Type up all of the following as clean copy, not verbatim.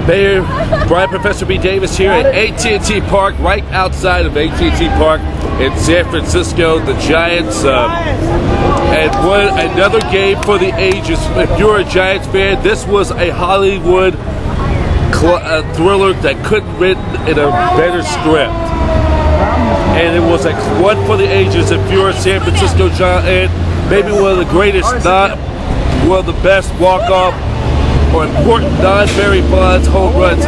Mayor Brian Professor B. Davis here at AT&T Park, right outside of AT&T Park in San Francisco. The Giants, and another game for the ages. If you're a Giants fan, this was a Hollywood thriller that couldn't be written in a better script. And it was one for the ages. If you're a San Francisco Giant, maybe one of the greatest, not one of the best walk-off or important non-Barry Bonds home runs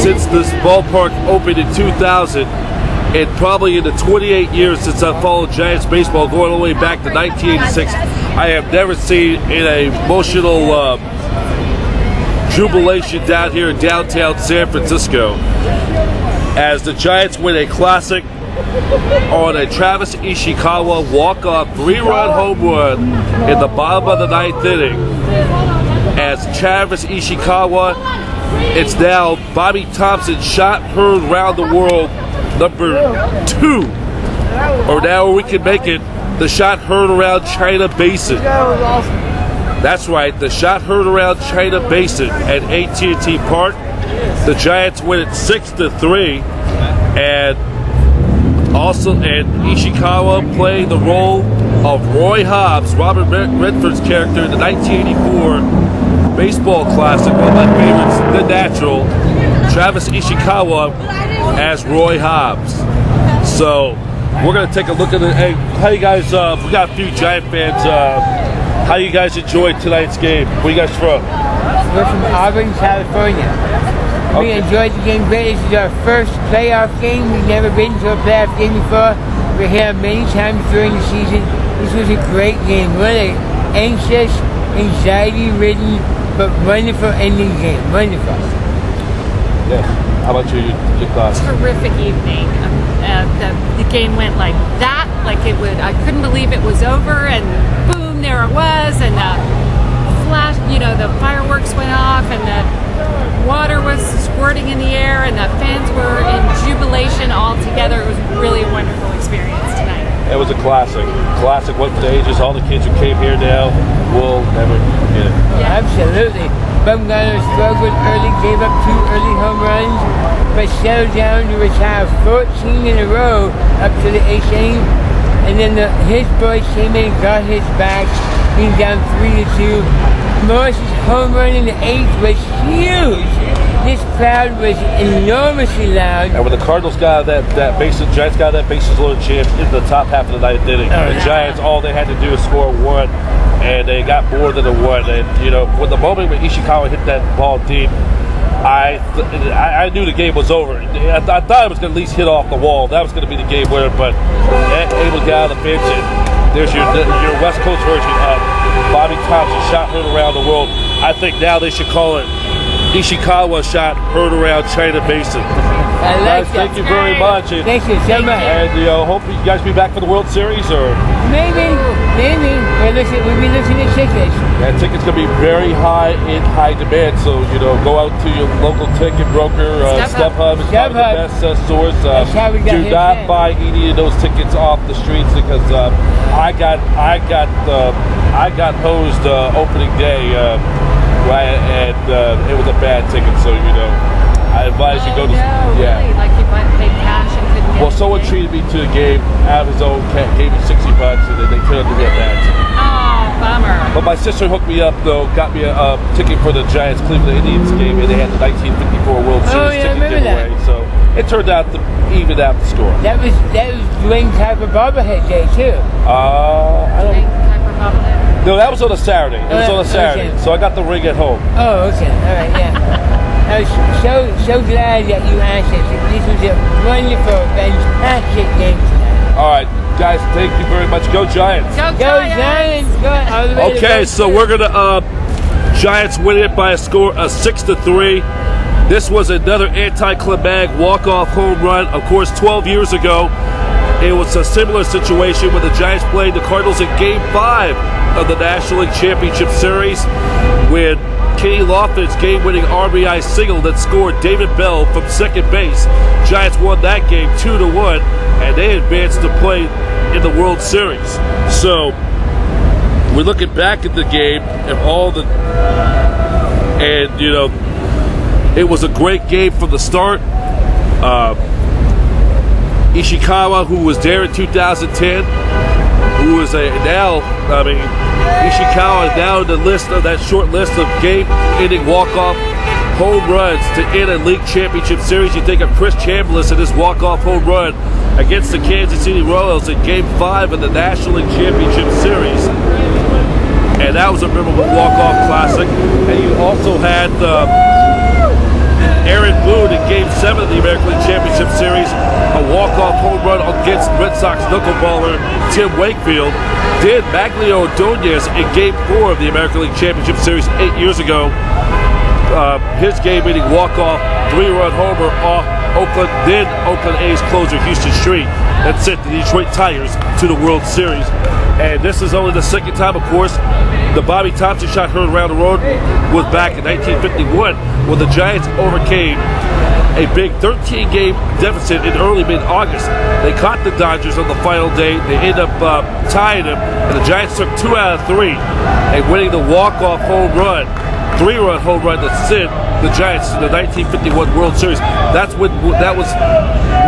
since this ballpark opened in 2000, and probably in the 28 years since I've followed Giants baseball, going all the way back to 1986, I have never seen an emotional jubilation down here in downtown San Francisco as the Giants win a classic on a Travis Ishikawa walk-off 3-run home run in the bottom of the 9th inning. As Travis Ishikawa, it's now Bobby Thompson shot heard around the world #2, or now we can make it the shot heard around China Basin. That's right, the shot heard around China Basin at AT&T Park. The Giants win it 6-3, and Ishikawa playing the role of Roy Hobbs, Robert Redford's character in the 1984 baseball classic, one of my favorites, The Natural. Travis Ishikawa as Roy Hobbs. So we're going to take a look at it. Hey, how you guys, we got a few Giant fans. How you guys enjoyed tonight's game? Where you guys from? We're from Auburn, California. We enjoyed the game great. This is our first playoff game. We've never been to a playoff game before. We're here many times during the season. This was a great game. Really anxious, anxiety-ridden, but wonderful ending game. Wonderful. Yes. How about you? Your thoughts? Terrific evening. The game went like that. Like it would. I couldn't believe it was over, and boom, there it was, and the flash. The fireworks went off, and the water was squirting in the air, and the fans were in jubilation all together. It was really a wonderful experience tonight. It was a classic. Classic, one for the ages. All the kids who came here now will never forget it. Yeah, absolutely. Bumgarner struggled early, gave up 2 early home runs, but settled down to retire 14 in a row up to the 8th inning. And then his boys came in and got his back, being down 3-2. Morris's home run in the 8th was huge. This crowd was enormously loud. And when the Cardinals got that bases, Giants got that bases loaded chance in the top half of the 9th inning. The Giants, all they had to do is score 1, and they got more than a 1. And when the moment when Ishikawa hit that ball deep, I knew the game was over. I thought it was going to at least hit off the wall. That was going to be the game winner, but able to get out of the bench. And there's your West Coast version of Bobby Thompson shot heard around the world. I think now they should call it Ishikawa shot heard around China Basin. I like that. Thank you very much. Thank you so much. And hope you guys be back for the World Series, or maybe. We'll be looking at tickets. Yeah, tickets gonna be very in high demand. So go out to your local ticket broker. StubHub is probably the best source. Do not buy any of those tickets off the streets, because I got hosed opening day. Right, and it was a bad ticket, so I advise you go to. Really? Like you paid cash and couldn't get. Well, someone treated me to the game out of his own, gave me $60, and then they turned to me a bad ticket. Oh, bummer. But my sister hooked me up though, got me a ticket for the Giants Cleveland Indians game, and they had the 1954 World Series ticket giveaway. So it turned out to even out the score. That was Dwayne Typer Bobblehead Day too. I don't. No, that was on a Saturday. It was on a Saturday, okay. So I got the ring at home. Oh, okay. All right, yeah. I was so glad that you asked us. This was a wonderful, fantastic game tonight. All right, guys, thank you very much. Go Giants. Go Giants. Go all the way to Okay, so we're going to Giants win it by a score of 6-3. This was another anticlimactic walk-off home run. Of course, 12 years ago, it was a similar situation when the Giants played the Cardinals in Game 5 of the National League Championship Series, when Kenny Lofton's game-winning RBI single that scored David Bell from second base. Giants won that game 2-1, and they advanced to play in the World Series. So we're looking back at the game and It was a great game from the start. Ishikawa, who was there in 2010, who is Ishikawa is now in the list of that short list of game-ending walk-off home runs to end a league championship series. You think of Chris Chambliss and his walk-off home run against the Kansas City Royals in Game 5 of the National League Championship Series. And that was a memorable walk-off classic. And you also had Aaron Boone in Game 7 of the American League Championship Series, a walk-off home run against Red Sox knuckleballer Tim Wakefield. Did Maglio Ordonez in Game 4 of the American League Championship Series 8 years ago. His game-winning walk-off 3-run homer off Oakland, then Oakland A's closer Houston Street, that sent the Detroit Tigers to the World Series. And this is only the second time, of course, the Bobby Thompson shot heard around the road was back in 1951 when the Giants overcame a big 13-game deficit in early mid-August. They caught the Dodgers on the final day. They ended up tying them, and the Giants took 2 out of 3 and winning the walk-off home run, 3-run home run that sent the Giants to the 1951 World Series. That was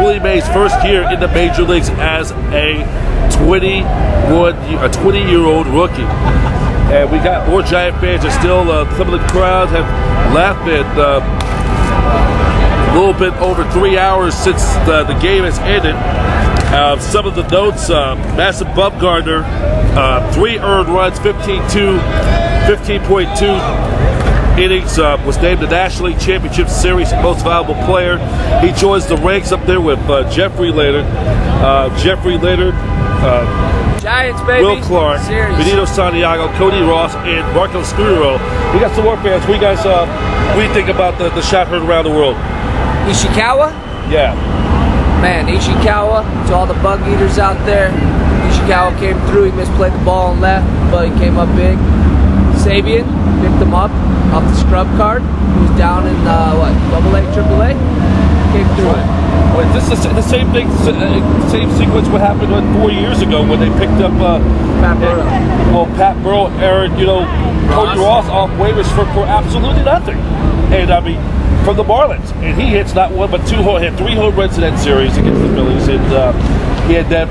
Willie Mays' first year in the major leagues as a 20-year-old rookie. And we got more Giant fans. Are still some of the crowds have left it a little bit over 3 hours since the game has ended. Some of the notes: Madison Bumgarner, 3 earned runs, 15.2 innings, was named the National League Championship Series Most Valuable Player. He joins the ranks up there with Jeffrey Leonard, Giants, baby. Will Clark, Benito Santiago, Cody Ross, and Marco Scudero. We got some more fans. What do you think about the shot heard around the world? Ishikawa? Yeah. Man, Ishikawa, to all the bug eaters out there, Ishikawa came through. He misplayed the ball and left, but he came up big. Sabian picked him up off the scrub card. He was down in, AA, AAA? Came through it. Wait, this is the same thing, same sequence what happened 4 years ago when they picked up Pat Burrow. Pat Burrow, Aaron, Cody Ross off waivers for absolutely nothing. And I mean, from the Marlins, and he hits not one but 2. He had 3 home runs in that series against the Phillies, and he had that,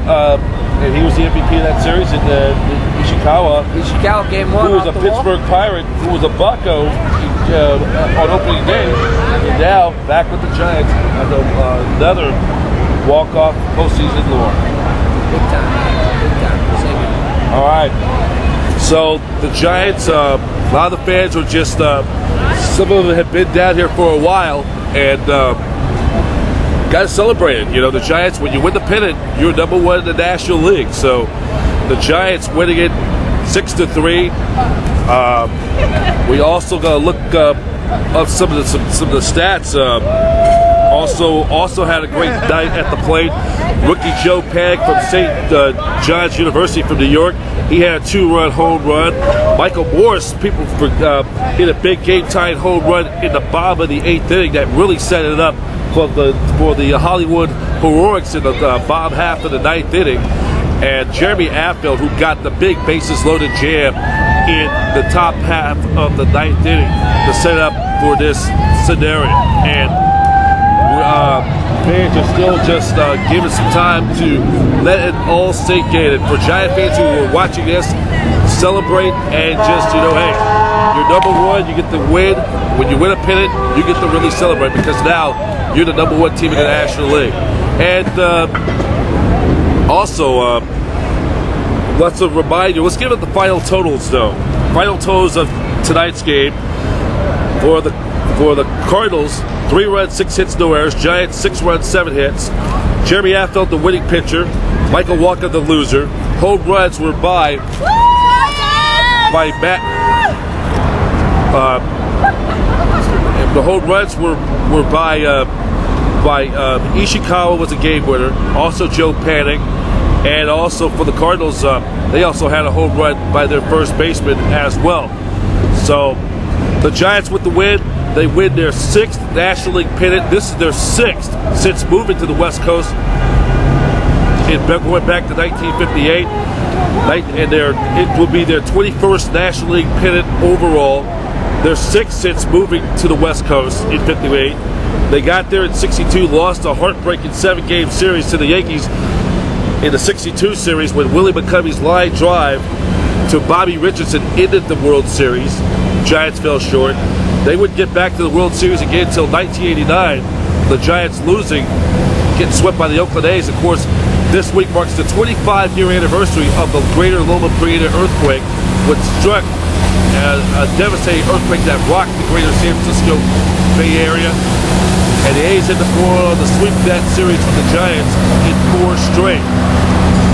and he was the MVP of that series. And Ishikawa game 1, who was a Pittsburgh Pirate, who was a Bucko on opening day, and now back with the Giants on another walk-off postseason lure. Big time. All right. So the Giants, a lot of the fans were just, some of them had been down here for a while, and got to celebrate it. The Giants, when you win the pennant, you're number 1 in the National League. So the Giants winning it 6-3. We also got to look up some of the stats. Also had a great night at the plate. Rookie Joe Pag from St. John's University from New York. He had a 2-run home run. Michael Morris, people hit a big game-tying home run in the bottom of the 8th inning that really set it up for the Hollywood Heroics in the bottom half of the 9th inning. And Jeremy Affeldt, who got the big bases-loaded jam in the top half of the 9th inning to set up for this scenario. And fans are still just giving some time to let it all sink in. And for Giant fans who are watching this, celebrate and just, hey, you're number 1, you get to win. When you win a pennant, you get to really celebrate because now you're the number 1 team in the National League. And also, let's remind you, let's give it the final totals, though. Final totals of tonight's game for the Cardinals: 3 runs, 6 hits, no errors. Giants: 6 runs, 7 hits. Jeremy Affeldt, the winning pitcher. Michael Walker, the loser. Home runs were by Matt. The home runs were by Ishikawa was a game winner. Also Joe Panik. And also for the Cardinals, they also had a home run by their first baseman as well. So the Giants with the win. They win their 6th National League pennant. This is their 6th since moving to the West Coast. It went back to 1958. And it will be their 21st National League pennant overall. They're sixth since moving to the West Coast in 58. They got there in 62, lost a heartbreaking 7-game series to the Yankees in the 62 series when Willie McCovey's line drive to Bobby Richardson ended the World Series. Giants fell short. They wouldn't get back to the World Series again until 1989. The Giants losing, getting swept by the Oakland A's. Of course, this week marks the 25-year anniversary of the Greater Loma Prieta earthquake, which struck a devastating earthquake that rocked the greater San Francisco Bay Area. And the A's had to go on the sweep that series with the Giants in 4 straight.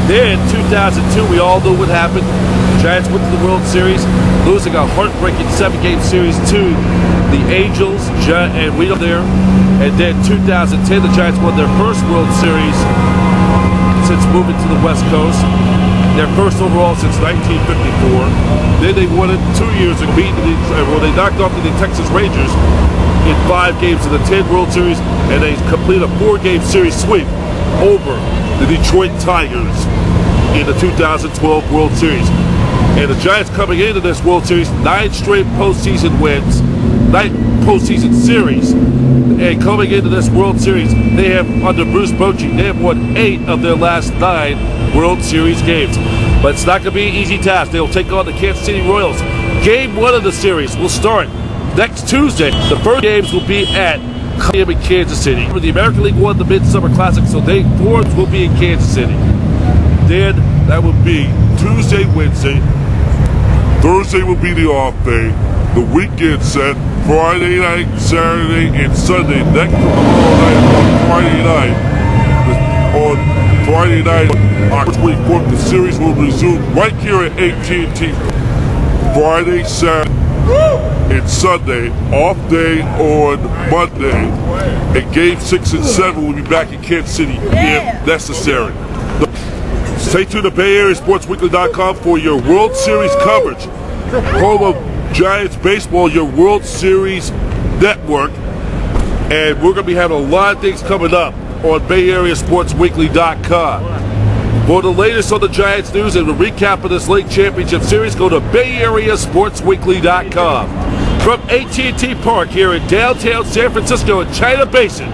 Then, 2002, we all knew what happened. The Giants went to the World Series, losing a heartbreaking 7-game series to the Angels, and we know there. And then 2010, the Giants won their first World Series since moving to the West Coast. Their first overall since 1954. Then they won it 2 years ago, they knocked off the Texas Rangers in 5 games of the 10 World Series, and they completed a 4-game series sweep over the Detroit Tigers in the 2012 World Series. And the Giants coming into this World Series, 9 straight postseason wins, 9 postseason series. And coming into this World Series, they have, under Bruce Bochy, they have won 8 of their last 9 World Series games. But it's not going to be an easy task. They'll take on the Kansas City Royals. Game 1 of the series will start next Tuesday. The first games will be at in Kansas City. The American League won the Midsummer Classic, so they 4 will be in Kansas City. Then that will be Tuesday, Wednesday. Thursday will be the off day. The weekend set, Friday night, Saturday, and Sunday. Next on Friday night. On Friday night, October 24th, the series will resume right here at AT&T. Friday, Saturday, and Sunday, off day on Monday. And Game 6 and 7 will be back in Kansas City if necessary. Stay tuned to BayAreaSportsWeekly.com for your World Series coverage. Home of Giants baseball, your World Series network. And we're going to be having a lot of things coming up on BayAreaSportsWeekly.com. For the latest on the Giants news and the recap of this league championship series, go to BayAreaSportsWeekly.com. From AT&T Park here in downtown San Francisco in China Basin,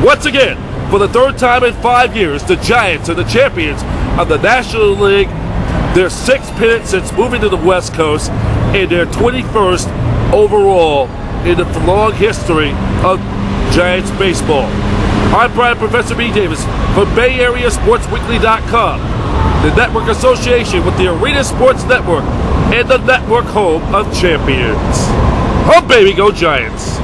once again, for the 3rd time in 5 years, the Giants are the champions of the National League, their 6th pennant since moving to the West Coast, and their 21st overall in the long history of Giants baseball. I'm Brian Professor B. Davis from BayAreaSportsWeekly.com, the network association with the Arena Sports Network and the network home of champions. Oh, baby, go Giants!